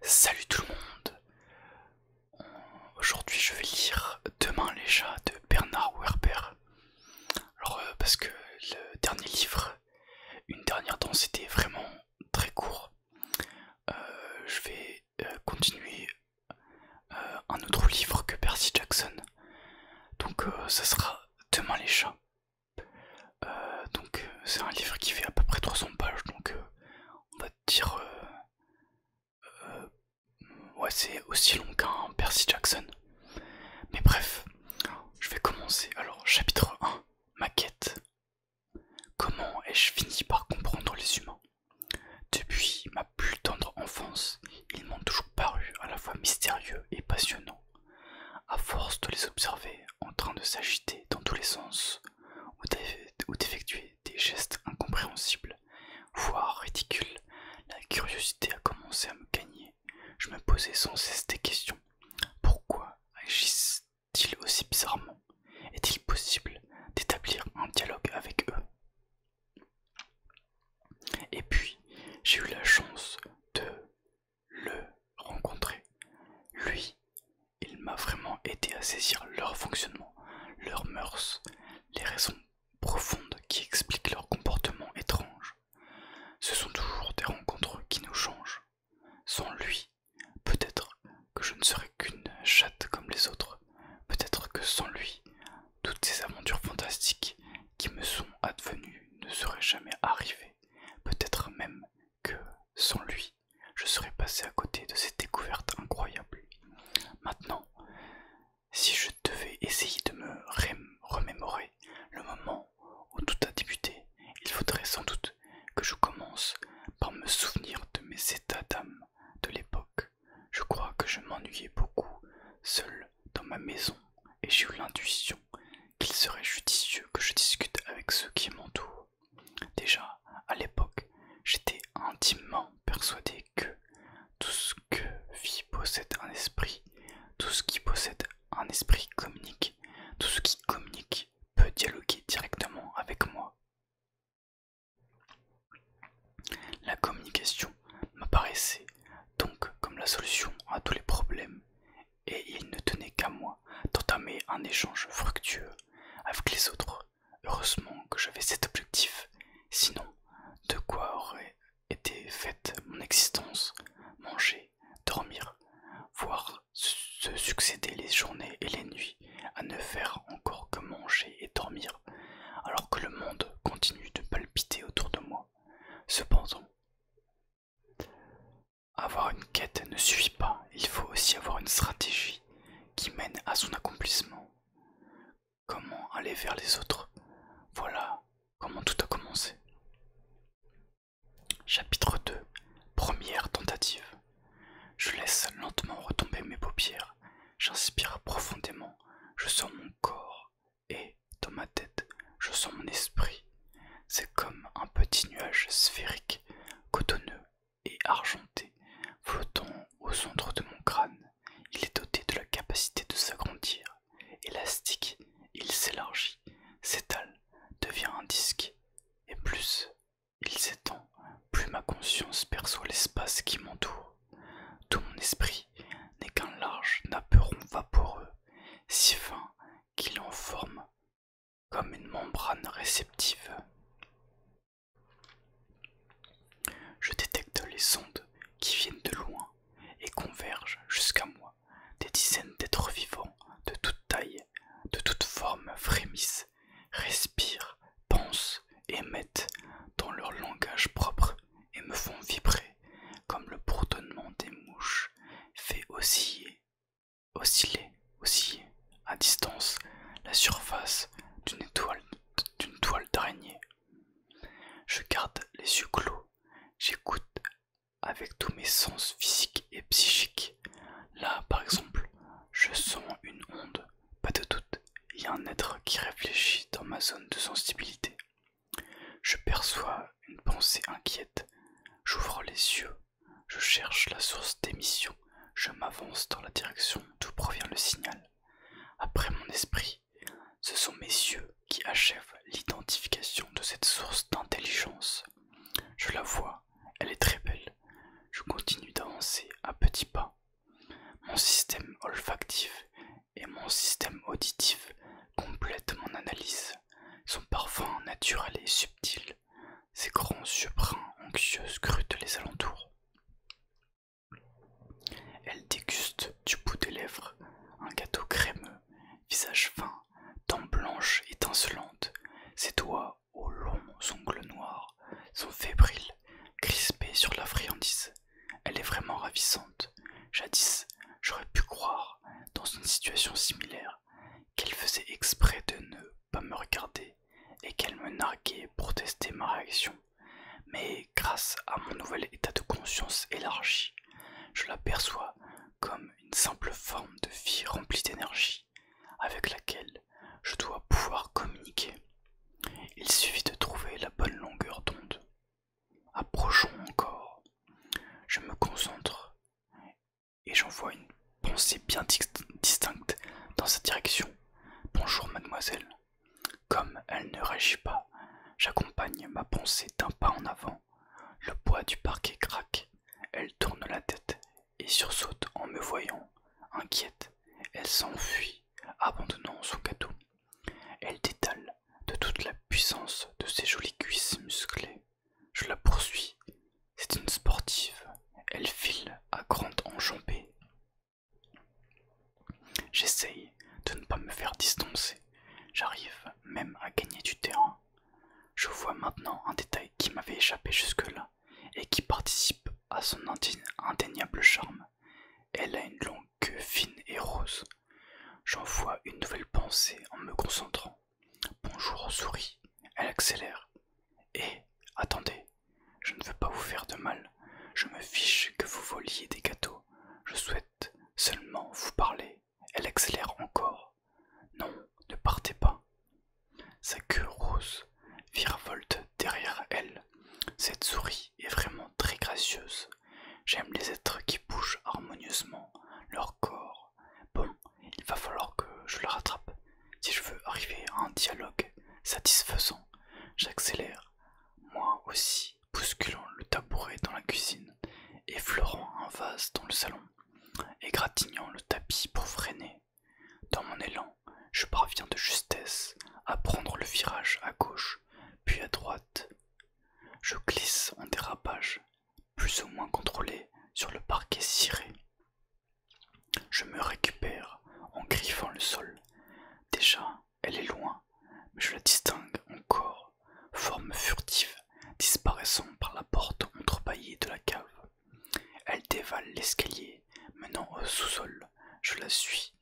Salut tout le monde. Aujourd'hui je vais lire Demain les chats de Bernard Werber. Alors parce que le dernier livre, Une dernière danse, était vraiment très court. Je vais continuer un autre livre que Percy Jackson. Donc ça sera Demain les chats. Donc c'est un livre qui fait à peu près 300 pages. Donc on va dire... ouais, c'est aussi long qu'un Percy Jackson. Mais bref, je vais commencer. Alors, chapitre 1, ma quête. Comment ai-je fini par comprendre les humains? Depuis ma plus tendre enfance, ils m'ont toujours paru à la fois mystérieux et passionnants. À force de les observer en train de s'agiter dans tous les sens, ou d'effectuer des gestes incompréhensibles, voire ridicules, la curiosité a commencé à me gagner. Je me posais sans cesse des questions. Pourquoi agissent-ils aussi bizarrement? Est-il possible d'établir un dialogue avec eux? Et puis, j'ai eu la chance de le rencontrer. Lui, il m'a vraiment aidé à saisir leur fonctionnement, leurs mœurs, les raisons profondes qui expliquent leur comportement étrange. Ce sont toujours des rencontres qui nous changent. Sans lui, peut-être que je ne serais qu'une chatte comme les autres. Peut-être que sans lui, toutes ces aventures fantastiques qui me sont advenues ne seraient jamais arrivées. Peut-être même que sans lui, je serais passé à côté de ces découvertes incroyables. Maintenant, si je devais essayer de me remémorer le moment où tout a débuté, il faudrait sans doute que je commence par me souvenir de mes états d'âme de l'époque. Je crois que je m'ennuyais beaucoup seul dans ma maison et j'ai eu l'intuition qu'il serait judicieux que je discute avec ceux qui m'entourent. Déjà, à l'époque, j'étais intimement persuadé que tout ce que vit possède un esprit, tout ce qui possède un esprit communique, tout ce qui communique peut dialoguer directement avec moi. La communication m'apparaissait donc comme la solution à tous les problèmes, et il ne tenait qu'à moi d'entamer un échange fructueux avec les autres. Heureusement que j'avais cet objectif, sinon de quoi aurait été faite mon existence? Manger, dormir, voir se succéder les journées et les nuits à ne faire encore que manger et dormir, alors que le monde continue de palpiter autour de moi. Cependant, avoir une quête ne suffit pas, il faut aussi avoir une stratégie qui mène à son accomplissement. Comment aller vers les autres? Voilà comment tout a commencé. Chapitre 2. Première tentative. Je laisse lentement retomber mes paupières, j'inspire profondément, je sens mon corps et, dans ma tête, je sens mon esprit. C'est comme un petit nuage sphérique, cotonneux et argenté, flottant au centre de mon crâne. Il est doté de la capacité de s'agrandir. Élastique, il s'élargit, s'étale, devient un disque. Et plus il s'étend, plus ma conscience perçoit l'espace qui m'entoure. Tout mon esprit n'est qu'un large naperon vaporeux, si fin qu'il en forme comme une membrane réceptive. Je détecte les ondes qui viennent de loin et convergent jusqu'à moi. Des dizaines d'êtres vivants de toute taille, de toute forme frémissent, respirent, pensent, émettent dans leur langage propre et me font vibrer comme le bourdonnement des mouches fait osciller à distance la surface d'une toile d'araignée. Je garde les yeux clos, j'écoute avec tous mes sens physiques et psychiques. Là, par exemple, je sens une onde, pas de doute, il y a un être qui réfléchit dans ma zone de sensibilité. Je perçois une pensée inquiète, j'ouvre les yeux, je cherche la source d'émission, je m'avance dans la direction d'où provient le signal. Après mon esprit, ce sont mes yeux qui achèvent l'identification de cette source d'intelligence. Je la vois, elle est très belle. Je continue d'avancer à petits vraiment ravissante. Jadis, j'aurais pu croire, dans une situation similaire, qu'elle faisait exprès de ne pas me regarder et qu'elle me narguait pour tester ma réaction. Mais grâce à mon nouvel état de conscience élargi, je l'aperçois comme une simple forme de vie remplie d'énergie avec laquelle je dois pouvoir communiquer. Il suffit de trouver la bonne longueur d'onde. Approchons encore. Je me concentre et j'envoie une pensée bien distincte dans sa direction. Bonjour mademoiselle. Comme elle ne réagit pas, j'accompagne ma pensée d'un pas en avant. Le bois du parquet craque. Elle tourne la tête et sursaute en me voyant. Inquiète, elle s'enfuit, abandonnant son gâteau. Elle détale de toute la puissance de ses jolies cuisses musclées. Je la poursuis. C'est une sportive. Elle file à grande enjambée. J'essaye de ne pas me faire distancer. J'arrive même à gagner du terrain. Je vois maintenant un détail qui m'avait échappé jusque-là et qui participe à son indéniable charme. Elle a une longue queue fine et rose. J'envoie une nouvelle pensée en me concentrant. Bonjour souris. Elle accélère. Et attendez, je ne veux pas vous faire de mal. Je me fiche que vous voliez des gâteaux. Je souhaite seulement vous parler. Elle accélère encore. Non, ne partez pas. Sa queue rose virevolte derrière elle. Cette souris est vraiment très gracieuse. J'aime les êtres qui bougent harmonieusement leur corps. Bon, il va falloir que je le rattrape. Si je veux arriver à un dialogue satisfaisant, j'accélère. Moi aussi, bousculant le tabouret dans la cuisine, effleurant un vase dans le salon, égratignant le tapis pour freiner. Dans mon élan, je parviens de justesse à prendre le virage à gauche, puis à droite. Je glisse en dérapage, plus ou moins contrôlé, sur le parquet ciré. Je me récupère en griffant le sol. Déjà, elle est loin, mais je la distingue encore, forme furtive, disparaissant par la porte entrebâillée de la cave. Elle dévale l'escalier menant au sous-sol. Je la suis.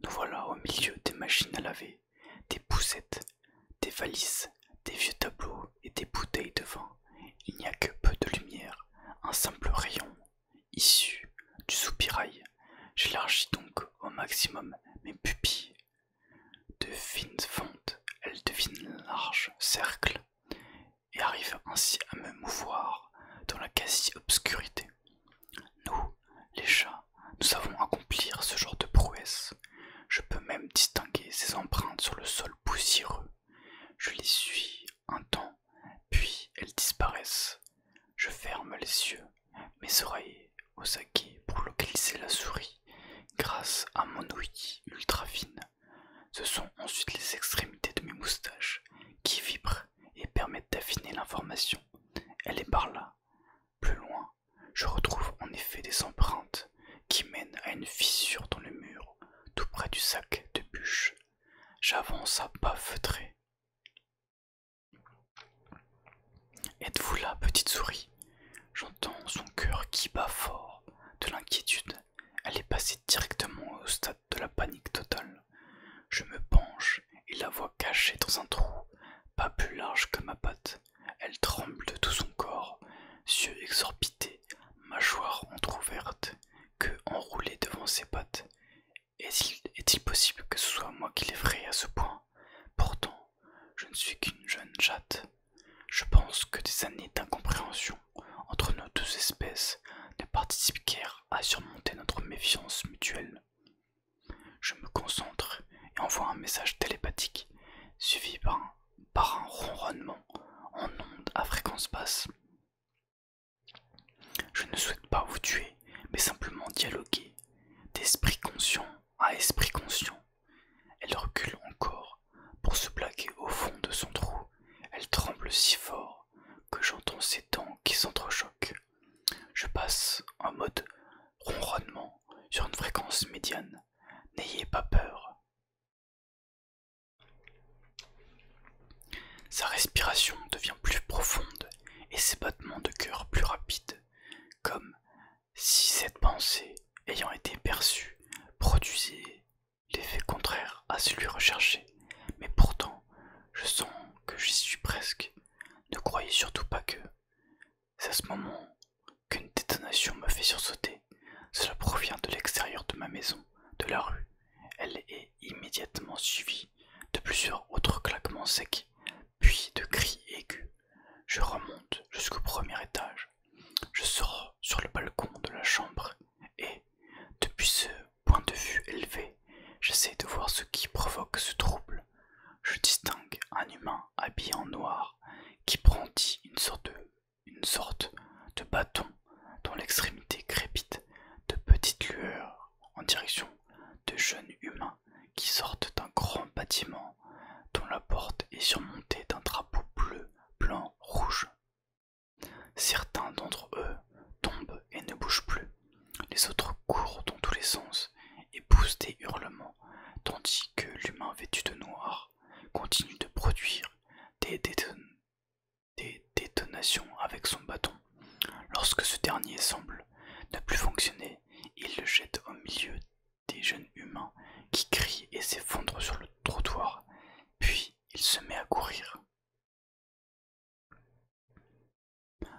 Nous voilà au milieu des machines à laver, des poussettes, des valises, des vieux tableaux et des bouteilles de vin. Il n'y a que peu de lumière, un simple rayon issu du soupirail. J'élargis donc au maximum mes pupilles. De fines fentes, elles deviennent larges cercles et arrivent ainsi à me mouvoir dans la quasi-obscurité. Nous, les chats, nous savons accomplir ce genre de prouesse. Je peux même distinguer ces empreintes sur le sol poussiéreux. Je les suis un temps, puis elles disparaissent. Je ferme les yeux, mes oreilles aux aguets pour localiser la souris grâce à mon ouïe ultra fine. Ce sont ensuite les extrémités de mes moustaches qui vibrent et permettent d'affiner l'information. Elle est par là. Plus loin, je retrouve en effet des empreintes qui mènent à une fissure dans le mur, tout près du sac de bûches. J'avance à pas feutrés. Êtes-vous là, petite souris? J'entends son cœur qui bat fort. De l'inquiétude, elle est passée directement au stade de la panique totale. Je me penche et la vois cachée dans un trou, pas plus large que ma patte. Elle tremble de tout son corps, yeux exorbités, mâchoire entr'ouverte, queue enroulée devant ses pattes. Est-il possible que ce soit moi qui l'effraie à ce point? Pourtant, je ne suis qu'une jeune chatte. Je pense que des années d'incompréhension entre nos deux espèces ne participent guère à surmonter notre méfiance mutuelle. Je me concentre et envoie un message télépathique, suivi par un ronronnement en ondes à fréquence basse. Je ne souhaite pas vous tuer, mais simplement dialoguer, d'esprit conscient à esprit conscient. Elle recule encore pour se plaquer au fond de son trou. Elle tremble si fort que j'entends ses dents qui s'entrechoquent. Je passe en mode ronronnement sur une fréquence médiane. N'ayez pas peur. Sa respiration devient plus profonde et ses battements de cœur plus rapides, comme si pensée ayant été perçue produisait l'effet contraire à celui recherché. Mais pourtant, je sens que j'y suis presque. Ne croyez surtout pas que c'est à ce moment qu'une détonation me fait sursauter. Cela provient de l'extérieur de ma maison, de la rue. Elle est immédiatement suivie de plusieurs autres claquements secs, puis de cris aigus. Je remonte jusqu'au premier étage. Je sors sur le balcon de la chambre et, depuis ce point de vue élevé, j'essaie de voir ce qui provoque ce trouble. Je distingue un humain habillé en noir qui brandit une sorte de bâton dont l'extrémité crépite de petites lueurs en direction de jeunes humains qui sortent d'un grand bâtiment dont la porte est surmontée d'un drapeau bleu, blanc, rouge. Certains d'entre eux tombent et ne bougent plus. Les autres courent dans tous les sens et poussent des hurlements, tandis que l'humain vêtu de noir continue de produire des détonations avec son bâton. Lorsque ce dernier semble ne plus fonctionner, il le jette au milieu des jeunes humains qui crient et s'effondrent sur le trottoir, puis il se met à courir.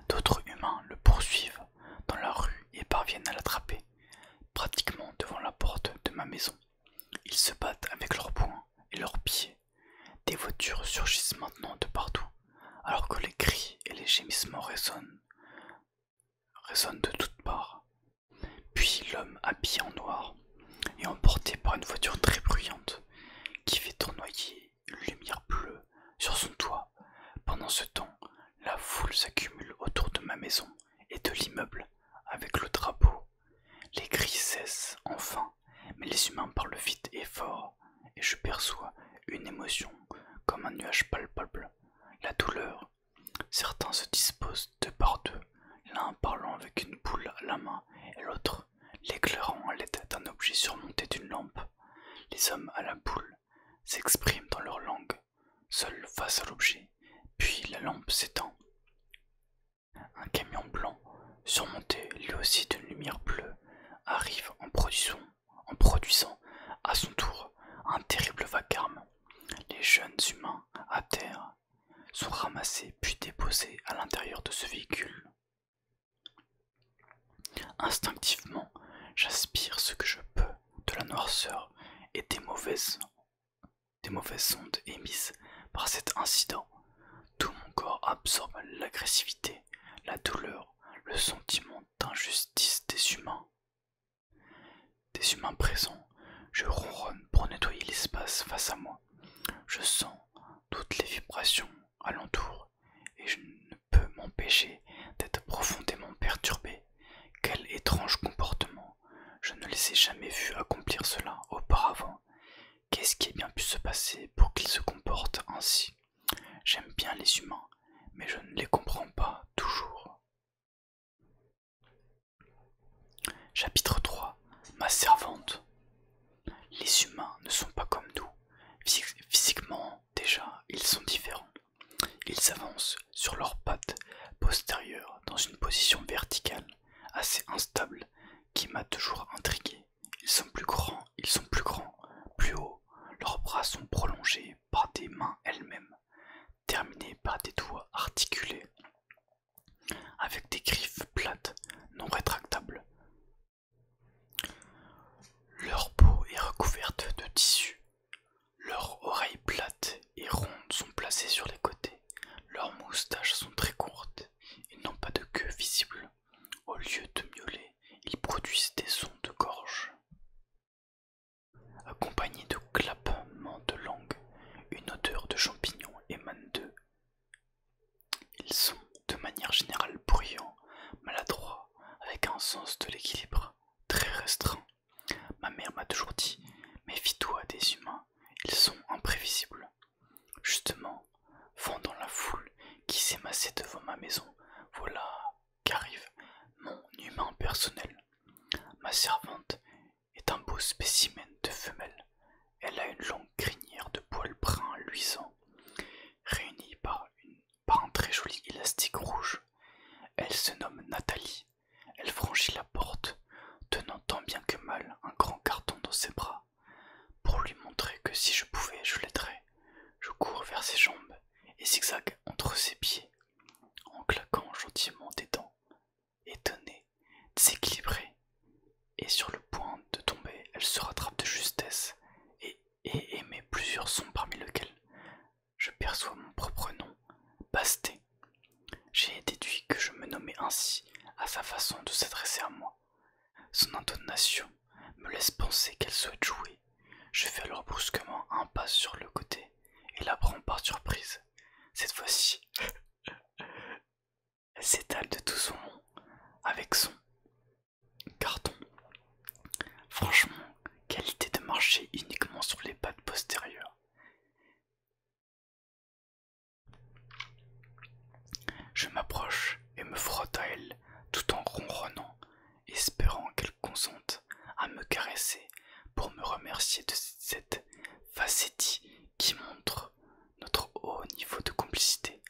D'autres humains le poursuivent dans la rue et parviennent à l'attraper, pratiquement devant la porte de ma maison. Ils se battent avec leurs poings et leurs pieds. Des voitures surgissent maintenant de partout, alors que les cris et les gémissements résonnent de toutes parts. Puis l'homme habillé en noir est emporté par une voiture très bruyante qui fait tournoyer une lumière bleue sur son toit. Pendant ce temps, la foule s'accumule autour de ma maison et de l'immeuble avec le drapeau. Les cris cessent enfin, mais les humains parlent vite et fort, et je perçois une émotion comme un nuage palpable, la douleur. Certains se disposent deux par deux, l'un parlant avec une boule à la main et l'autre l'éclairant à l'aide d'un objet surmonté d'une lampe. Les hommes à la boule s'expriment dans leur langue, seuls face à l'objet, puis la lampe s'éteint. Un camion blanc, surmonté lui aussi d'une lumière bleue, arrive en produisant à son tour un terrible vacarme. Les jeunes humains à terre sont ramassés puis déposés à l'intérieur de ce véhicule. Instinctivement, j'aspire ce que je peux de la noirceur et des mauvaises ondes émises par cet incident. Tout mon corps absorbe l'agressivité, la douleur, le sentiment d'injustice des humains. Des humains présents, je ronronne pour nettoyer l'espace face à moi. Je sens toutes les vibrations alentour et je ne peux m'empêcher d'être profondément perturbé. Quel étrange comportement! Je ne les ai jamais vus accomplir cela auparavant. Qu'est-ce qui a bien pu se passer pour qu'ils se comportent ainsi? J'aime bien les humains, mais je ne les comprends pas toujours. Chapitre 3. Ma servante. Les humains ne sont pas comme nous. Physiquement, déjà, ils sont différents. Ils s'avancent sur leurs pattes postérieures dans une position verticale, assez instable, qui m'a toujours intrigué. Ils sont plus grands, plus hauts. Leurs bras sont prolongés par des mains elles-mêmes, terminées par des doigts articulés, avec des griffes plates, non rétractables. Leur peau est recouverte de tissu. Leurs oreilles plates et rondes sont placées sur les côtés. Leurs moustaches sont très courtes. Ils n'ont pas de queue visible. Au lieu de miauler, ils produisent des sons de gorge, accompagnés de clappements de langue. Une odeur de champignons émane d'eux. Ils sont, de manière générale, bruyants, maladroits, avec un sens de l'équilibre très restreint. Ma mère m'a toujours dit, méfie-toi des humains, ils sont imprévisibles. Justement, fendant la foule qui s'est massée devant ma maison, voilà qu'arrive mon humain personnel. Ma servante est un beau spécimen de femelle. Elle a une longue crinière de poils bruns luisants, réunis par un très joli élastique rouge. Elle se nomme Nathalie. Elle franchit la porte de que si je pouvais, je l'aiderais. Je cours vers ses jambes et zigzague entre ses pieds, en claquant gentiment des dents, étonnée, déséquilibrée, et sur le point de tomber, elle se rattrape de justesse et émet plusieurs sons parmi lesquels je perçois mon propre nom, Basté. J'ai déduit que je me nommais ainsi à sa façon de s'adresser à moi. Son intonation me laisse penser qu'elle souhaite jouer. Je fais alors brusquement un pas sur le côté et la prends par surprise. Cette fois-ci, elle s'étale de tout son long avec son carton. Franchement, quelle idée de marcher uniquement sur les pattes postérieures. Je m'approche et me frotte à elle tout en ronronnant, espérant qu'elle consente à me caresser pour me remercier de cette facétie qui montre notre haut niveau de complicité.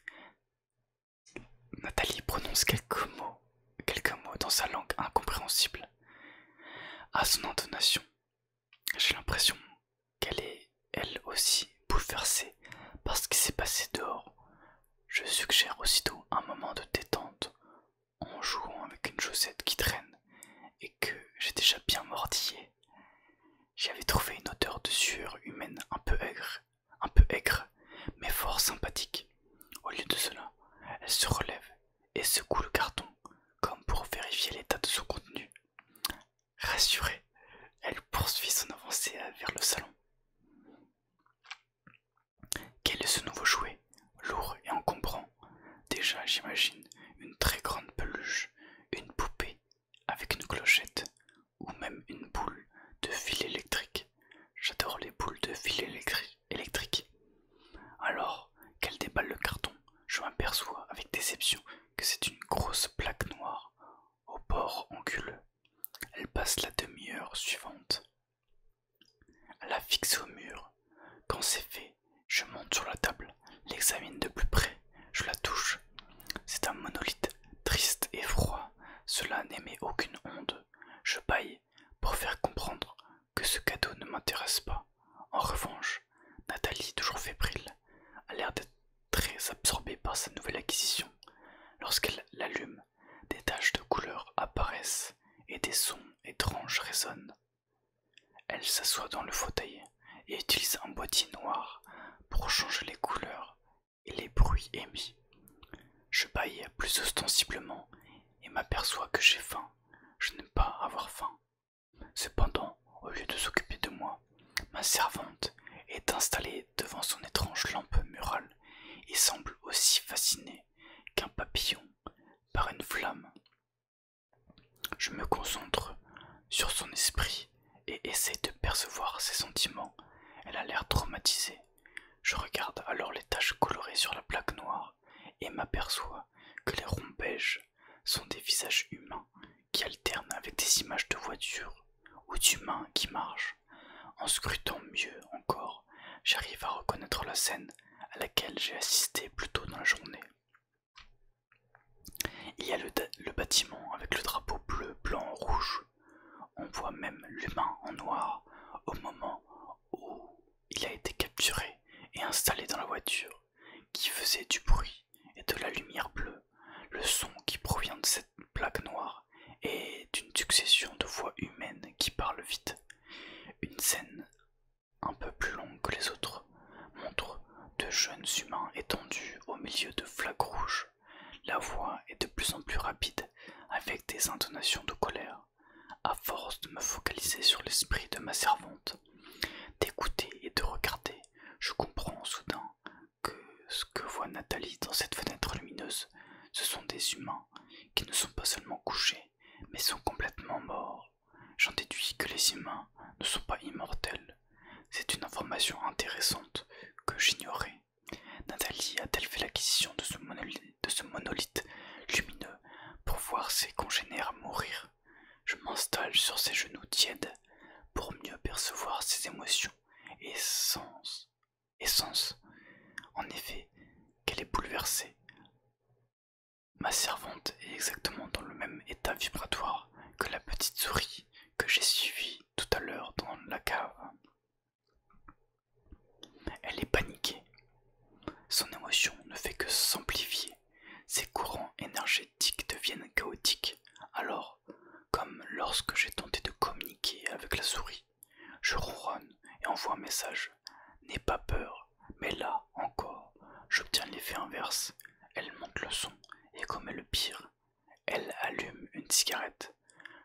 Nathalie prononce quelques mots dans sa langue incompréhensible. À son intonation, j'ai l'impression qu'elle est, elle aussi, bouleversée par ce qui s'est passé dehors. Je suggère aussitôt un moment de détente en jouant avec une chaussette qui traîne et que j'ai déjà bien mordillée. J'y avais trouvé une odeur de sueur humaine un peu aigre, mais fort sympathique. Au lieu de cela, elle se relève et secoue le carton, comme pour vérifier l'état de son contenu. Rassurée, elle poursuit son avancée vers le salon. Quel est ce nouveau jouet, lourd et encombrant? Déjà, j'imagine une très grande peluche, une poupée avec une clochette, ou même une boule de fil électrique. J'adore les boules de fil électrique. Alors qu'elle déballe le carton, je m'aperçois avec déception que c'est une grosse plaque noire au bord anguleux. Elle passe la demi-heure suivante à la fixer au mur. Quand c'est fait, je monte sur la table, l'examine de plus près, je la touche. C'est un monolithe triste et froid, cela n'émet aucune onde. Je bâille pour faire comprendre que ce cadeau ne m'intéresse pas. En revanche, Nathalie, toujours fébrile, a l'air d'être très absorbée par sa nouvelle acquisition. Lorsqu'elle l'allume, des taches de couleur apparaissent et des sons étranges résonnent. Elle s'assoit dans le fauteuil et utilise un boîtier noir pour changer les couleurs et les bruits émis. Je bâille plus ostensiblement et m'aperçois que j'ai faim. Je n'aime pas avoir faim. Cependant, au lieu de s'occuper de moi, ma servante est installée devant son étrange lampe murale et semble aussi fascinée qu'un papillon par une flamme. Je me concentre sur son esprit et essaie de percevoir ses sentiments. Elle a l'air traumatisée. Je regarde alors les taches colorées sur la plaque noire et m'aperçois que les ronds beiges sont des visages humains qui alternent avec des images de voitures ou d'humains qui marchent. En scrutant mieux encore, j'arrive à reconnaître la scène à laquelle j'ai assisté plus tôt dans la journée. Il y a le bâtiment avec le drapeau bleu, blanc, rouge. On voit même l'humain en noir au moment où il a été capturé et installé dans la voiture, qui faisait du bruit et de la lumière bleue. Le son qui provient de cette plaque noire est d'une succession de voix humaines qui parlent vite. Une scène un peu plus longue que les autres montre de jeunes humains étendus au milieu de flaques rouges. La voix est de plus en plus rapide avec des intonations de colère. À force de me focaliser sur l'esprit de ma servante, d'écouter et de regarder, je comprends soudain que ce que voit Nathalie dans cette fenêtre lumineuse, ce sont des humains qui ne sont pas seulement couchés, mais sont complètement morts. J'en déduis que les humains ne sont pas immortels. C'est une information intéressante que j'ignorais. Nathalie a-t-elle fait l'acquisition de ce monolithe lumineux pour voir ses congénères mourir? Je m'installe sur ses genoux tièdes pour mieux percevoir ses émotions et sens. En effet, qu'elle est bouleversée. Ma servante est exactement dans le même état vibratoire que la petite souris que j'ai suivie tout à l'heure dans la cave. message. N'aie pas peur, mais là encore, j'obtiens l'effet inverse. Elle monte le son et commet le pire. Elle allume une cigarette.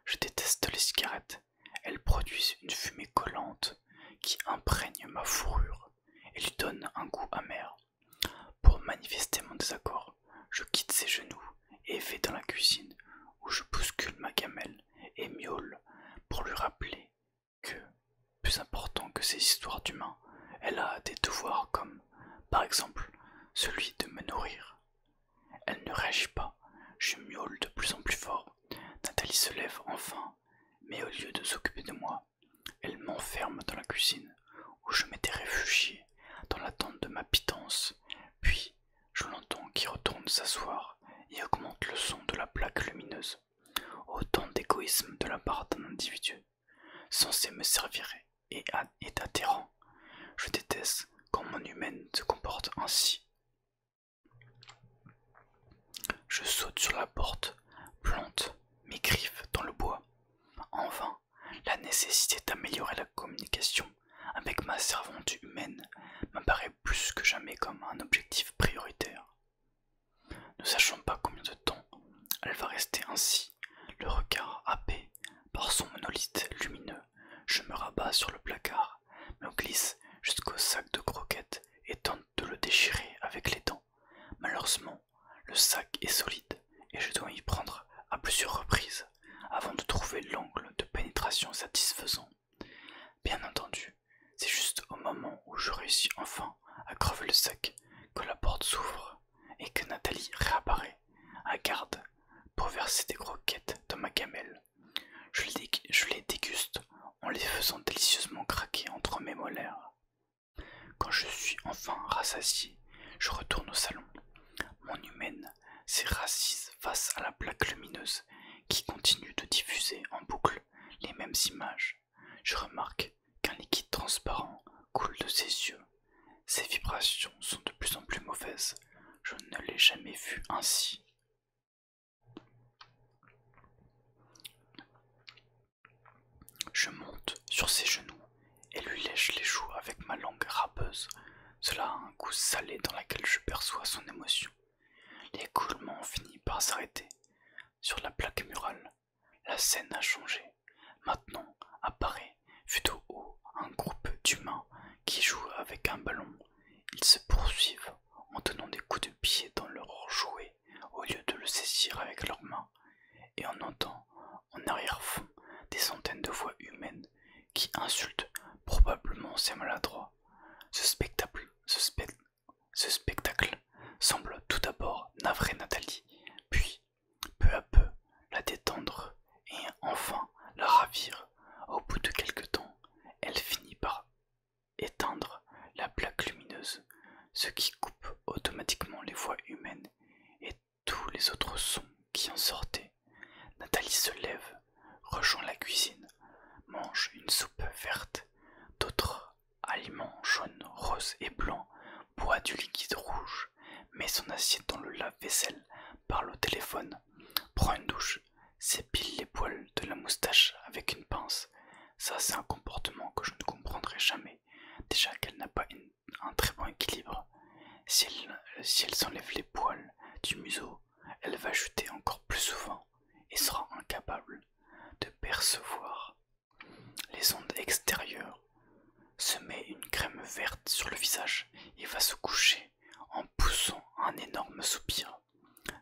Je déteste les cigarettes. Elles produisent une fumée collante qui imprègne ma fourrure et lui donne un goût amer. Pour manifester mon désaccord, je quitte ses genoux et vais dans la cuisine où je bouscule ma gamelle et miaule pour lui rappeler que, plus important que ces histoires d'humains, elle a des devoirs comme, par exemple, celui de me nourrir. Elle ne réagit pas, je miaule de plus en plus fort. Nathalie se lève enfin, mais au lieu de s'occuper de moi, elle m'enferme dans la cuisine où je m'étais réfugié dans l'attente de ma pitance. Puis, je l'entends qui retourne s'asseoir et augmente le son de la plaque lumineuse. Autant d'égoïsme de la part d'un individu, censé me servir est atterrant. Je déteste quand mon humaine se comporte ainsi. Je saute sur la porte, plante mes griffes dans le bois. En vain, la nécessité d'améliorer la communication avec ma servante humaine m'apparaît plus que jamais comme un objectif prioritaire. Ne sachant pas combien de temps elle va rester ainsi, le regard happé par son monolithe lumineux, je me rabats sur le placard, me glisse jusqu'au sac de croquettes et tente de le déchirer avec les dents. Malheureusement, le sac est solide et je dois y prendre à plusieurs reprises avant de trouver l'angle de pénétration satisfaisant. Bien entendu, c'est juste au moment où je réussis enfin à crever le sac que la porte s'ouvre et que Nathalie réapparaît, à garde, pour verser des croquettes dans ma gamelle. Je les déguste en les faisant délicieusement craquer entre mes molaires. Quand je suis enfin rassasié, je retourne au salon. Mon humaine s'est rassise face à la plaque lumineuse qui continue de diffuser en boucle les mêmes images. Je remarque qu'un liquide transparent coule de ses yeux. Ses vibrations sont de plus en plus mauvaises. Je ne l'ai jamais vue ainsi. Je monte sur ses genoux et lui lèche les joues avec ma langue râpeuse. Cela a un goût salé dans lequel je perçois son émotion. L'écoulement finit par s'arrêter. Sur la plaque murale, la scène a changé. Maintenant apparaît, vu de haut, un groupe d'humains qui jouent avec un ballon. Ils se poursuivent en tenant des coups de pied dans leurs jouets au lieu de le saisir avec leurs mains. Et on entend en arrière-fond des centaines de voix humaines qui insultent probablement ces maladroits. Ce spectacle semble tout d'abord navrer Nathalie, puis peu à peu la détendre et enfin la ravir. Au bout de quelque temps, elle finit par éteindre la plaque lumineuse, ce qui coupe automatiquement les voix humaines et tous les autres sons qui en sortaient. Nathalie se lève, rejoint la cuisine, mange une soupe verte, d'autres aliments jaunes, roses et blancs, boit du liquide rouge, met son assiette dans le lave-vaisselle, parle au téléphone, prend une douche, s'épile les poils de la moustache avec une pince. Ça, c'est un comportement que je ne comprendrai jamais. Déjà qu'elle n'a pas un très bon équilibre. Si elle s'enlève les poils du museau, elle va chuter encore plus souvent et sera incapable de percevoir les ondes extérieures. Se met une crème verte sur le visage et va se coucher en poussant un énorme soupir.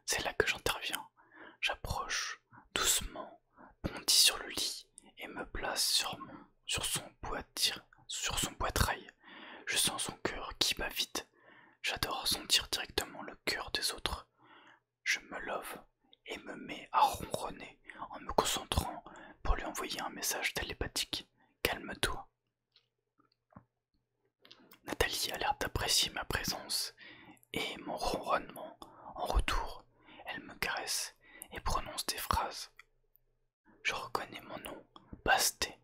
C'est là que j'interviens. J'approche doucement, bondis sur le lit et me place sur son poitrail. Je sens son cœur qui bat vite. J'adore sentir directement le cœur des autres. Je me lève et me mets à ronronner en me concentrant pour lui envoyer un message télépathique. Calme-toi. Nathalie a l'air d'apprécier ma présence et mon ronronnement. En retour, elle me caresse et prononce des phrases. Je reconnais mon nom, Basté,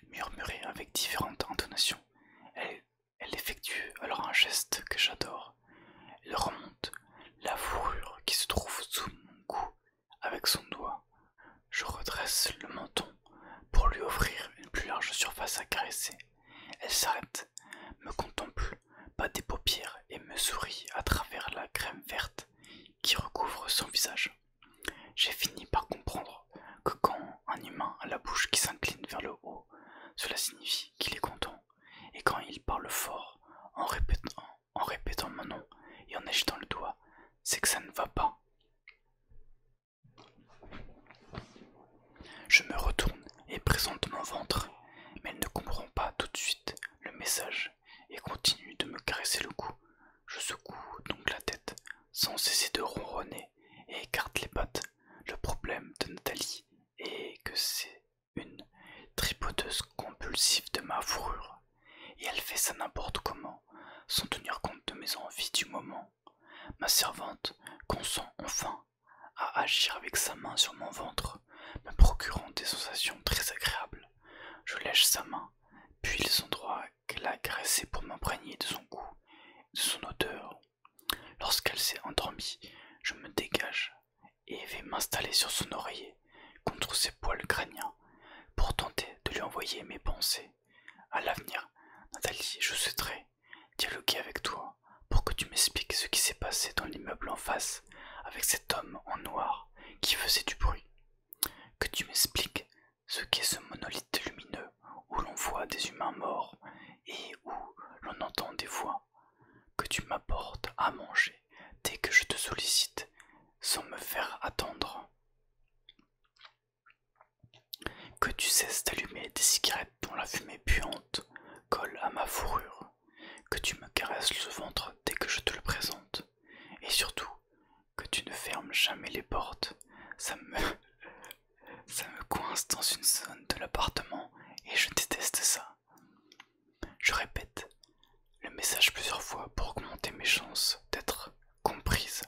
murmuré avec différentes intonations. Elle effectue alors un geste que j'adore. Elle remonte la fourrure qui se trouve sous mon cou avec son doigt. Je redresse le menton pour lui offrir une plus large surface à caresser. Elle s'arrête, me contemple, bat des paupières et me sourit à travers la crème verte qui recouvre son visage. J'ai fini par comprendre que quand un humain a la bouche qui s'incline vers le haut, cela signifie qu'il est content, et quand il parle fort, en répétant mon nom et en agitant le doigt, c'est que ça ne va pas. Je me retourne et présente mon ventre, mais elle ne comprend pas tout de suite le message et continue de me caresser le cou. Je secoue donc la tête sans cesser de ronronner et écarte les pattes. Le problème de Nathalie est que c'est une tripoteuse compulsive de ma fourrure et elle fait ça n'importe comment, sans tenir compte de mes envies du moment. Ma servante consent enfin à agir avec sa main sur mon ventre, me procurant des sensations très agréables. Je lèche sa main, puis les endroits qu'elle a caressés pour m'imprégner de son goût et de son odeur. Lorsqu'elle s'est endormie, je me dégage et vais m'installer sur son oreiller, contre ses poils crâniens, pour tenter de lui envoyer mes pensées. À l'avenir, Nathalie, je souhaiterais dialoguer avec toi pour que tu m'expliques ce qui s'est passé dans l'immeuble en face avec cet homme en noir qui faisait du bruit. Que tu m'expliques ce qu'est ce monolithe lumineux où l'on voit des humains morts et où l'on entend des voix. Que tu m'apportes à manger dès que je te sollicite sans me faire attendre. Que tu cesses d'allumer des cigarettes dont la fumée puante colle à ma fourrure. Que tu me caresses le ventre dès que je te le présente. Et surtout, que tu ne fermes jamais les portes. Ça me coince dans une zone de l'appartement et je déteste ça. Je répète le message plusieurs fois pour augmenter mes chances d'être comprise.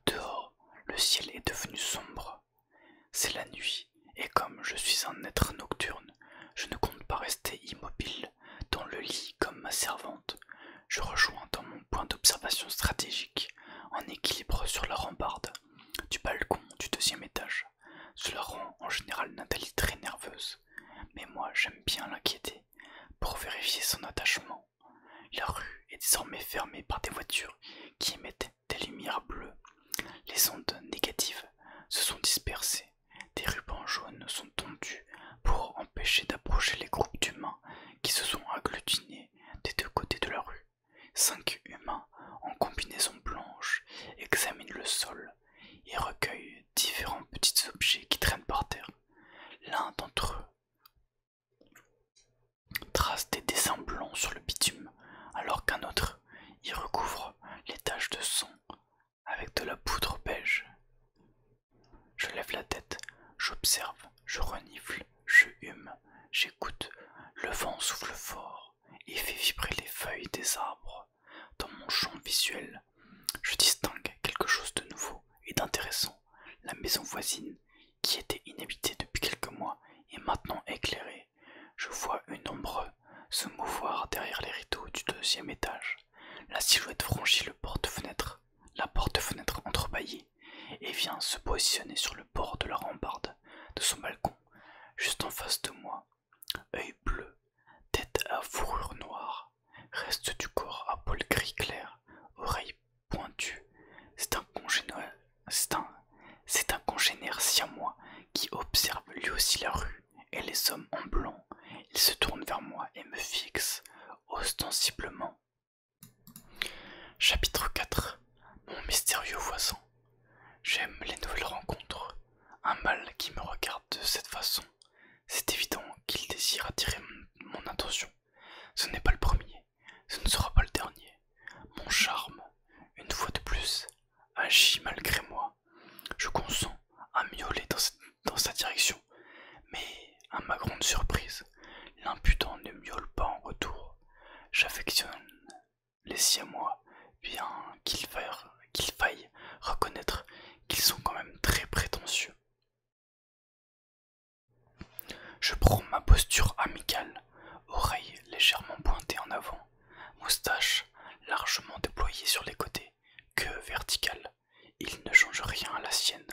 Dehors, le ciel est devenu sombre. C'est la nuit et comme je suis un être nocturne, je ne compte pas rester immobile dans le lit comme ma servante. Je rejoins dans mon point d'observation stratégique en équilibre sur la rambarde du balcon du deuxième étage. Cela rend en général Nathalie très nerveuse, mais moi j'aime bien l'inquiéter pour vérifier son attachement. La rue est désormais fermée par des voitures qui émettent des lumières bleues. Les ondes négatives se sont dispersées, des rubans jaunes sont tendus pour empêcher d'approcher les groupes d'humains qui se sont agglutinés des deux côtés de la rue. 5 humains en combinaison blanche examinent le sol et recueillent différents petits objets qui traînent par terre. L'un d'entre eux trace des dessins blancs sur le bitume, alors qu'un autre y recouvre les taches de sang avec de la poudre beige. Je lève la tête, j'observe, je renifle, je hume, j'écoute. Le vent souffle fort et fait vibrer les feuilles des arbres. Dans mon champ visuel, je distingue quelque chose de nouveau et d'intéressant. La maison voisine, qui était inhabitée depuis quelques mois, est maintenant éclairée. Je vois une ombre se mouvoir derrière les rideaux du deuxième étage. La silhouette franchit la porte-fenêtre entrebâillée, et vient se positionner sur le bord de la rambarde de son balcon, juste en face de moi. Œil bleu, tête à fourrure noire, reste du corps à poils gris clair, oreilles pointues. C'est un congénère siamois qui observe lui aussi la rue et les hommes en blanc. Il se tourne vers moi et me fixe, ostensiblement. Chapitre 4. Mon mystérieux voisin. J'aime les nouvelles rencontres. Un mâle qui me regarde de cette façon, c'est évident qu'il désire attirer mon attention. Ce n'est pas le premier, ce ne sera pas le dernier. Mon charme, une fois de plus, agit malgré moi. Je consens à miauler dans sa direction, mais à ma grande surprise, l'impudent ne miaule pas en retour. J'affectionne les siamois, bien qu'il faille reconnaître qu'ils sont quand même très prétentieux. Je prends ma posture amicale, oreilles légèrement pointées en avant, moustache largement déployée sur les côtés, queue verticale. Il ne change rien à la sienne.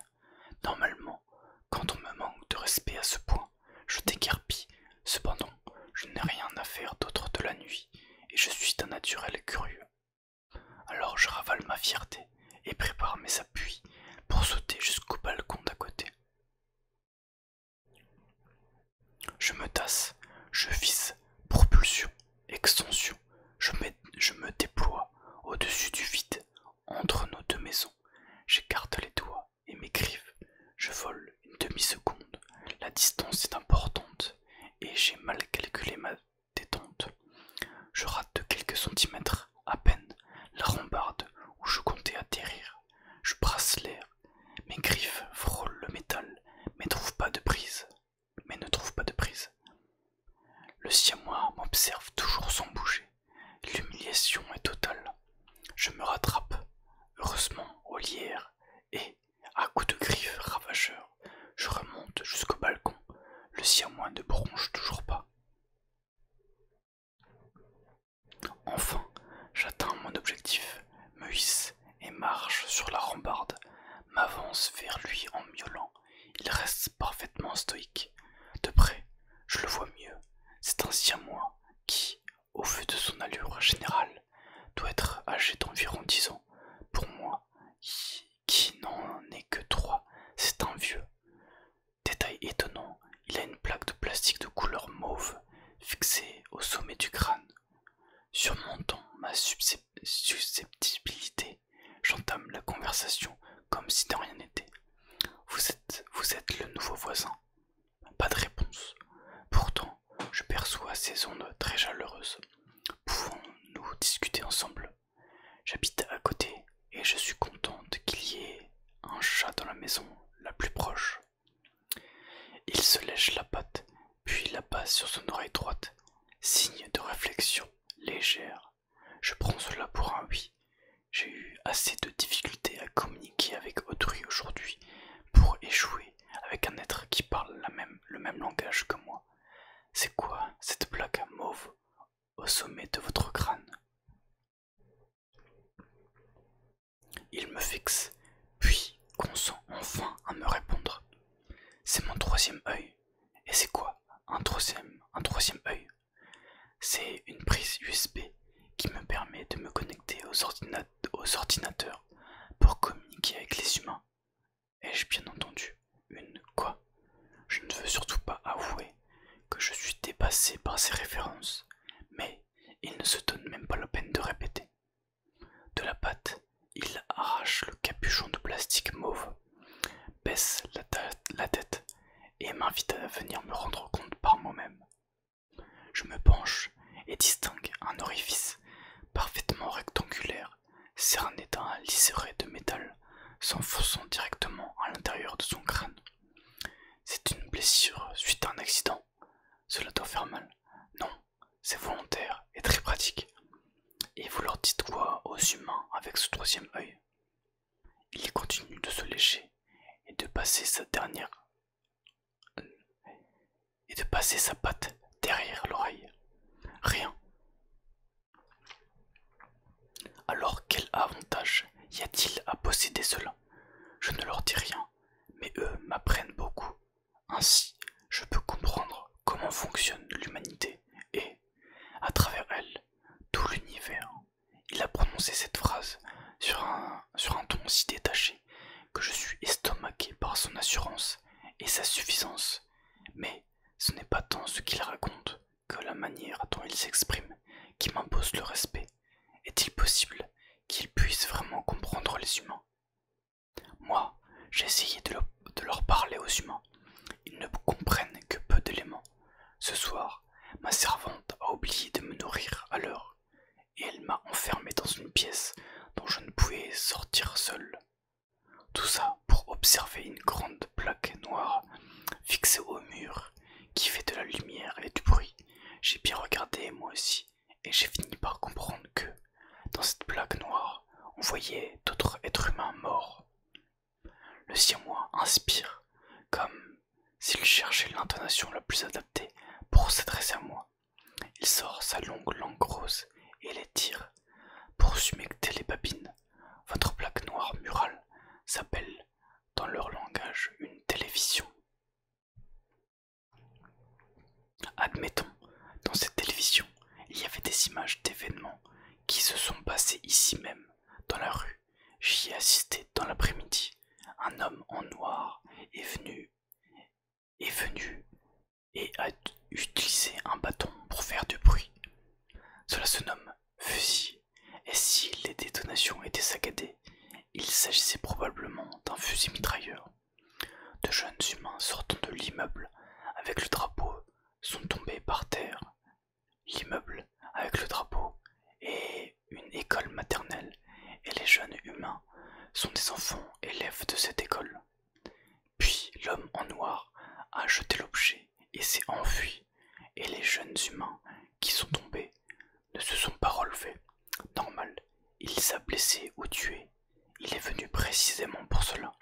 Normalement, quand on me manque de respect à ce point, je déguerpis. Cependant, je n'ai rien à faire d'autre de la Je me tasse, je vise, propulsion, extension, je me déploie au-dessus du vide, entre nos deux maisons. J'écarte les doigts et mes griffes. Je vole une demi-seconde. La distance est importante et j'ai mal calculé ma détente. Je rate de quelques centimètres, à peine, la rambarde où je comptais atterrir. Je brasse l'air. Mes griffes frôlent le métal, mais ne trouvent pas de prise. Le siamois m'observe toujours sans bouger. L'humiliation est totale. Je me rattrape, heureusement, au lierre, et, à coups de griffes ravageurs, je remonte jusqu'au balcon. Le siamois ne bronche toujours pas. Enfin, j'atteins mon objectif, me hisse et marche sur la rambarde, m'avance vers lui en miaulant. Il reste parfaitement stoïque. De près, je le vois mieux. C'est un siamois qui, au vu de son allure générale, doit être âgé d'environ 10 ans. Pour moi, qui n'en est que 3, c'est un vieux. Détail étonnant, il a une plaque de plastique de couleur mauve fixée au sommet du crâne. Surmontant ma susceptibilité, j'entame la conversation comme si de rien n'était. Vous êtes le nouveau voisin. Pas de réponse. Pourtant, je perçois ces ondes très chaleureuses. Pouvons-nous discuter ensemble? J'habite à côté et je suis contente qu'il y ait un chat dans la maison la plus proche. Il se lèche la patte, puis la passe sur son oreille droite, signe de réflexion légère. Je prends cela pour un oui. J'ai eu assez de difficultés à communiquer avec autrui aujourd'hui pour échouer avec un être qui parle le même langage que moi. C'est quoi cette plaque mauve au sommet de votre crâne? Il me fixe, puis consent enfin à me répondre. C'est mon troisième œil. Et c'est quoi un troisième œil? C'est une prise USB qui me permet de me connecter aux ordinateurs pour communiquer avec les humains. Ai-je bien entendu une quoi? Je ne veux surtout pas avouer que je suis dépassé par ces références, mais il ne se donne même pas la peine de répéter. De la patte, il arrache le capuchon de plastique mauve, baisse la tête et m'invite à venir me rendre compte par moi-même. Je me penche et distingue un orifice parfaitement rectangulaire cerné d'un liseré de métal s'enfonçant directement à l'intérieur de son crâne. C'est une blessure suite à un accident. Cela doit faire mal. Non, c'est volontaire et très pratique. Et vous leur dites quoi aux humains avec ce troisième œil? Il continue de se lécher et de passer sa patte derrière l'oreille. Rien. Alors quel avantage y a-t-il à posséder cela? Je ne leur dis rien, mais eux m'apprennent beaucoup. Ainsi, je peux comprendre comment fonctionne l'humanité et, à travers elle, tout l'univers. Il a prononcé cette phrase sur un ton si détaché que je suis estomaqué par son assurance et sa suffisance. Mais ce n'est pas tant ce qu'il raconte que la manière dont il s'exprime qui m'impose le respect. Est-il possible qu'il puisse vraiment comprendre les humains? Moi, j'ai essayé de leur parler aux humains. Ils ne comprennent que peu d'éléments. Ce soir, ma servante a oublié de me nourrir à l'heure, et elle m'a enfermé dans une pièce dont je ne pouvais sortir seul. Tout ça pour observer une grande plaque noire fixée au mur qui fait de la lumière et du bruit. J'ai bien regardé moi aussi, et j'ai fini par comprendre que, dans cette plaque noire, on voyait d'autres êtres humains morts. Le siamois inspire, comme s'il cherchait l'intonation la plus adaptée pour s'adresser à moi. Il sort sa longue langue rose et l'étire pour humecter les babines. Votre plaque noire murale s'appelle, dans leur langage, une télévision. Admettons, dans cette télévision, il y avait des images d'événements qui se sont passés ici même, dans la rue. J'y ai assisté dans l'après-midi. Un homme en noir est venu et utiliser un bâton pour faire du bruit. Cela se nomme fusil, et si les détonations étaient saccadées, il s'agissait probablement d'un fusil mitrailleur. De jeunes humains sortant de l'immeuble avec le drapeau sont tombés par terre. L'immeuble avec le drapeau est une école maternelle et les jeunes humains sont des enfants élèves de cette école. Puis l'homme en noir a jeté l'objet et s'est enfui, et les jeunes humains qui sont tombés ne se sont pas relevés. Normal, il les a blessés ou tués. Il est venu précisément pour cela.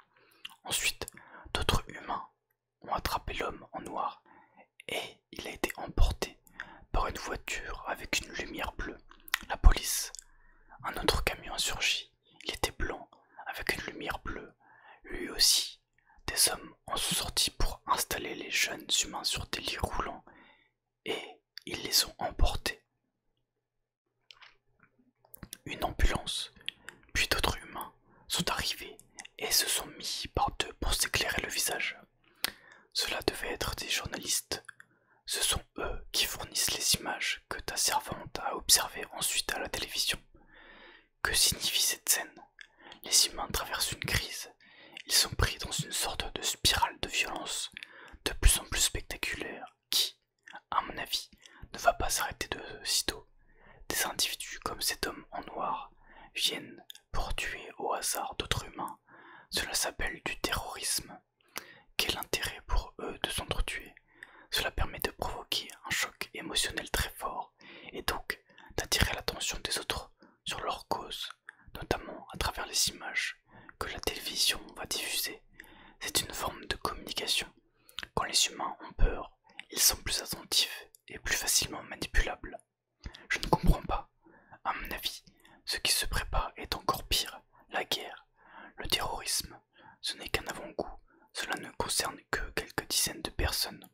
Ensuite, d'autres humains ont attrapé l'homme en noir et il a été emporté par une voiture avec une lumière bleue. La police. Un autre camion a surgi. Il était blanc avec une lumière bleue. Lui aussi. Des hommes en sont sortis pour installer les jeunes humains sur des lits roulants et ils les ont emportés. Une ambulance, puis d'autres humains sont arrivés et se sont mis par deux pour s'éclairer le visage. Cela devait être des journalistes. Ce sont eux qui fournissent les images que ta servante a observées ensuite à la télévision. Que signifie cette scène? Les humains traversent une crise. Ils sont pris dans une sorte de spirale de violence de plus en plus spectaculaire qui, à mon avis, ne va pas s'arrêter de sitôt. Des individus comme cet homme en noir viennent pour tuer au hasard d'autres humains. Cela s'appelle du terrorisme. Quel intérêt pour eux de s'entretuer? Cela permet de provoquer un choc émotionnel très fort et donc d'attirer l'attention des autres sur leur cause, notamment à travers les images que la télévision va diffuser. C'est une forme de communication. Quand les humains ont peur, ils sont plus attentifs et plus facilement manipulables. Je ne comprends pas. À mon avis, ce qui se prépare est encore pire. La guerre, le terrorisme, ce n'est qu'un avant-goût. Cela ne concerne que quelques dizaines de personnes.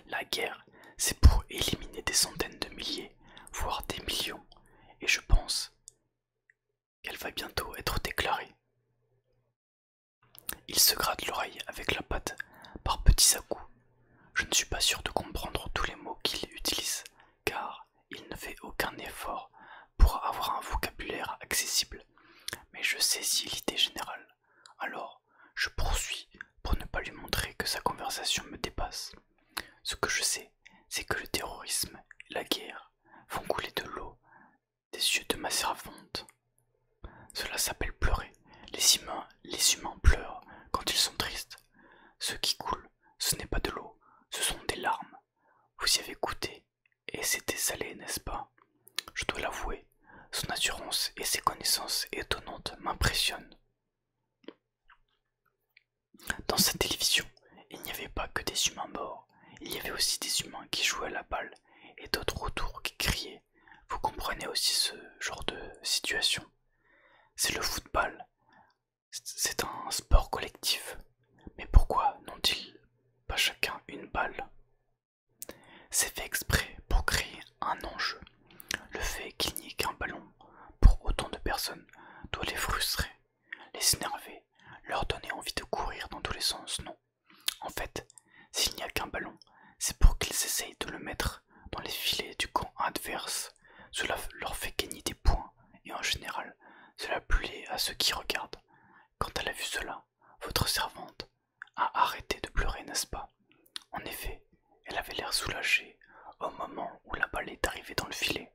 La guerre, c'est pour éliminer des centaines de milliers, voire des millions, et je pense qu'elle va bientôt être déclarée. Il se gratte l'oreille avec la patte par petits à-coups. Je ne suis pas sûr de comprendre tous les mots qu'il utilise, car il ne fait aucun effort pour avoir un vocabulaire accessible, mais je saisis l'idée générale. Alors, je poursuis pour ne pas lui montrer que sa conversation me dépasse. Ce que je sais, c'est que le terrorisme et la guerre font couler de l'eau des yeux de ma servante. Cela s'appelle pleurer. Les humains pleurent quand ils sont tristes. Ce qui coule, ce n'est pas de l'eau, ce sont des larmes. Vous y avez goûté, et c'était salé, n'est-ce pas? Je dois l'avouer, son assurance et ses connaissances étonnantes m'impressionnent. Dans sa télévision, il n'y avait pas que des humains morts, il y avait aussi des humains qui jouaient à la balle et d'autres autour qui criaient. Vous comprenez aussi ce genre de situation? C'est le football, c'est un sport collectif. Mais pourquoi n'ont-ils pas chacun une balle? C'est fait exprès pour créer un enjeu. Le fait qu'il n'y ait qu'un ballon pour autant de personnes doit les frustrer, les énerver, leur donner envie de courir dans tous les sens, non. En fait, s'il n'y a qu'un ballon, c'est pour qu'ils essayent de le mettre dans les filets du camp adverse. Cela leur fait gagner des points et en général, cela plaît à ceux qui regardent. Quand elle a vu cela, votre servante a arrêté de pleurer, n'est-ce pas? En effet, elle avait l'air soulagée au moment où la balle est arrivée dans le filet.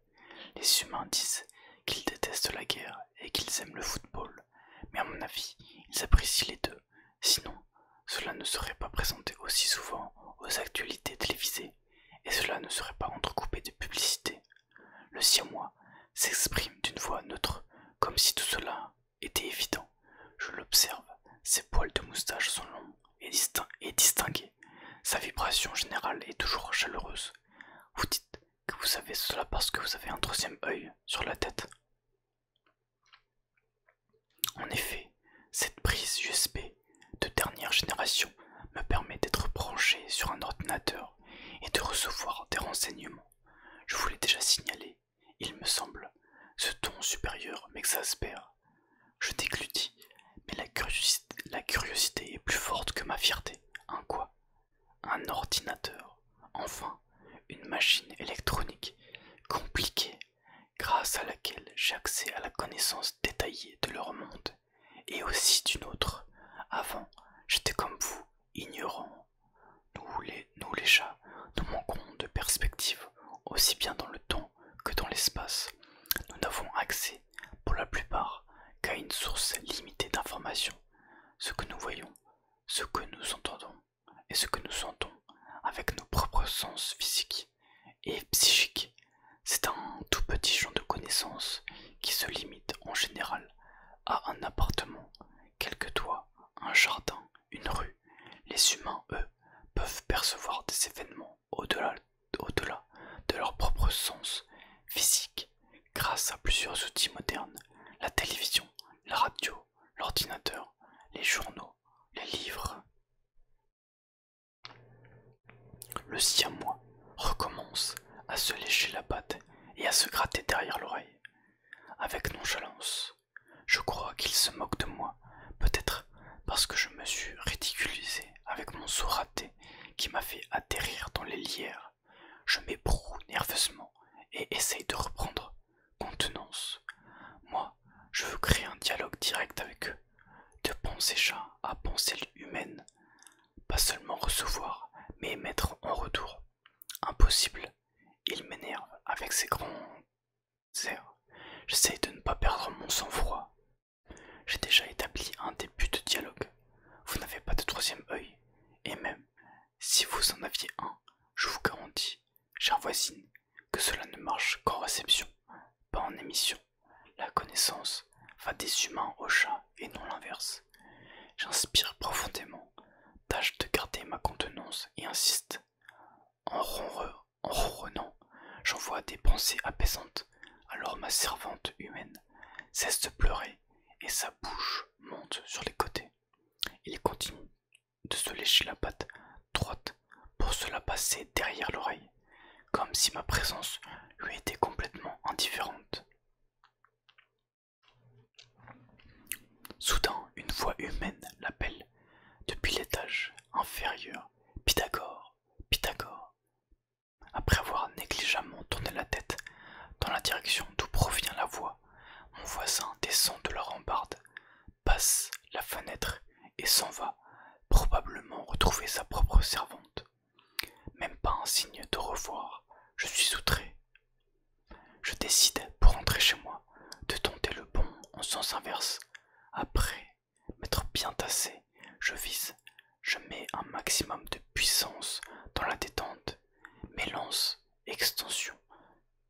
Les humains disent qu'ils détestent la guerre et qu'ils aiment le football, mais à mon avis, ils apprécient les deux. Sinon, cela ne serait pas présenté aussi souvent aux actualités télévisées et cela ne serait pas entrecoupé de publicité. Le siamois s'exprime d'une voix neutre, comme si tout cela était évident. Je l'observe, ses poils de moustache sont longs et distingués. Sa vibration générale est toujours chaleureuse. Vous dites que vous savez cela parce que vous avez un troisième œil sur la tête. En effet, cette prise USB de dernière génération me permet d'être branché sur un ordinateur et de recevoir des renseignements. Je vous l'ai déjà signalé, il me semble. Ce ton supérieur m'exaspère. Je déglutis, mais la curiosité est plus forte que ma fierté. Un quoi? Un un ordinateur, enfin une machine électronique compliquée grâce à laquelle j'ai accès à la connaissance détaillée de leur monde et aussi d'une autre. Avant, j'étais comme vous, ignorant. Nous les chats, nous manquons de perspective, aussi bien dans le temps que dans l'espace. Nous n'avons accès, pour la plupart, qu'à une source limitée d'informations. Ce que nous voyons, ce que nous entendons et ce que nous sentons avec nos propres sens physiques et psychiques. C'est un tout petit champ de connaissances qui se limite en général à un appartement, quelques toits, un jardin, une rue. Les humains, eux, peuvent percevoir des événements au-delà de leur propre sens physique grâce à plusieurs outils modernes, la télévision, la radio, l'ordinateur, les journaux, les livres. Le siamois recommence à se lécher la patte et à se gratter derrière l'oreille. Avec nonchalance, je crois qu'il se moque de moi, peut-être parce que je me suis ridiculisé avec mon saut raté qui m'a fait atterrir dans les lierres. Je m'ébroue nerveusement et essaye de reprendre contenance. Moi, je veux créer un dialogue direct avec eux, de pensée chat à pensée humaine, pas seulement recevoir, mais émettre en retour. Impossible, il m'énerve avec ses grands airs. J'essaye de ne pas perdre mon sang-froid. J'ai déjà établi un début de dialogue. Vous n'avez pas de troisième œil, et même si vous en aviez un, je vous garantis, chère voisine, que cela ne marche qu'en réception, pas en émission. La connaissance va des humains aux chats et non l'inverse. J'inspire profondément, tâche de garder ma contenance et insiste. En ronronnant, j'envoie des pensées apaisantes, alors ma servante humaine cesse de pleurer et sa bouche monte sur les côtés. Il continue de se lécher la patte droite pour se la passer derrière l'oreille, comme si ma présence lui était complètement indifférente. Soudain, une voix humaine l'appelle depuis l'étage inférieur. Pythagore, Pythagore. Après avoir négligemment tourné la tête dans la direction d'où provient la voix, mon voisin descend de la rambarde, passe la fenêtre et s'en va, probablement retrouver sa propre servante. Même pas un signe de revoir, je suis outré. Je décide, pour rentrer chez moi, de tenter le bond en sens inverse. Après m'être bien tassé, je mets un maximum de puissance dans la détente. Mes lances, extensions,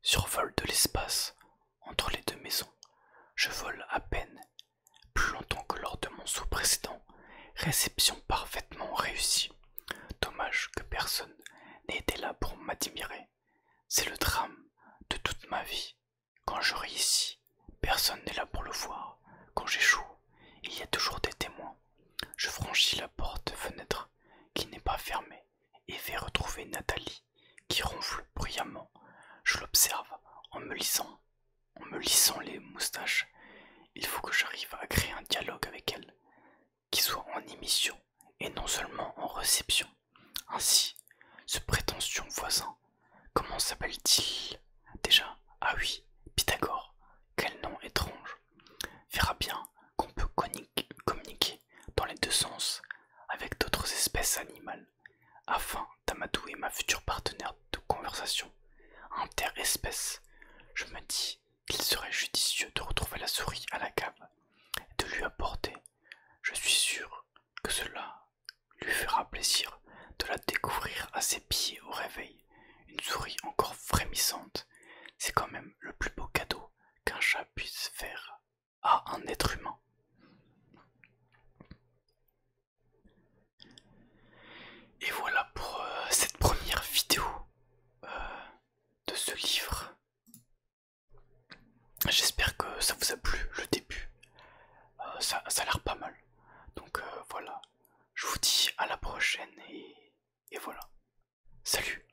survolent de l'espace entre les deux maisons. Je vole à peine, plus longtemps que lors de mon saut précédent. Réception parfaitement réussie. Dommage que personne n'ait été là pour m'admirer. C'est le drame de toute ma vie. Quand je réussis, personne n'est là pour le voir. Quand j'échoue, il y a toujours des témoins. Je franchis la porte-fenêtre qui n'est pas fermée et vais retrouver Nathalie qui ronfle bruyamment. Je l'observe en me lissant les moustaches. Il faut que j'arrive à créer un dialogue avec elle, qui soit en émission et non seulement en réception. Ainsi, ce prétentieux voisin, comment s'appelle-t-il déjà? Ah oui, Pythagore, quel nom étrange. Verra bien qu'on peut communiquer dans les deux sens avec d'autres espèces animales, afin d'amadouer ma future partenaire de conversation interespèce. Je me dis qu'il serait judicieux de retrouver la souris à la cave et de lui apporter. Je suis sûr que cela lui fera plaisir de la découvrir à ses pieds au réveil. Une souris encore frémissante, c'est quand même le plus beau cadeau qu'un chat puisse faire à un être humain. Et voilà pour cette première vidéo de ce livre. J'espère que ça vous a plu, le début. Ça a l'air pas mal. Donc voilà, je vous dis à la prochaine et voilà. Salut!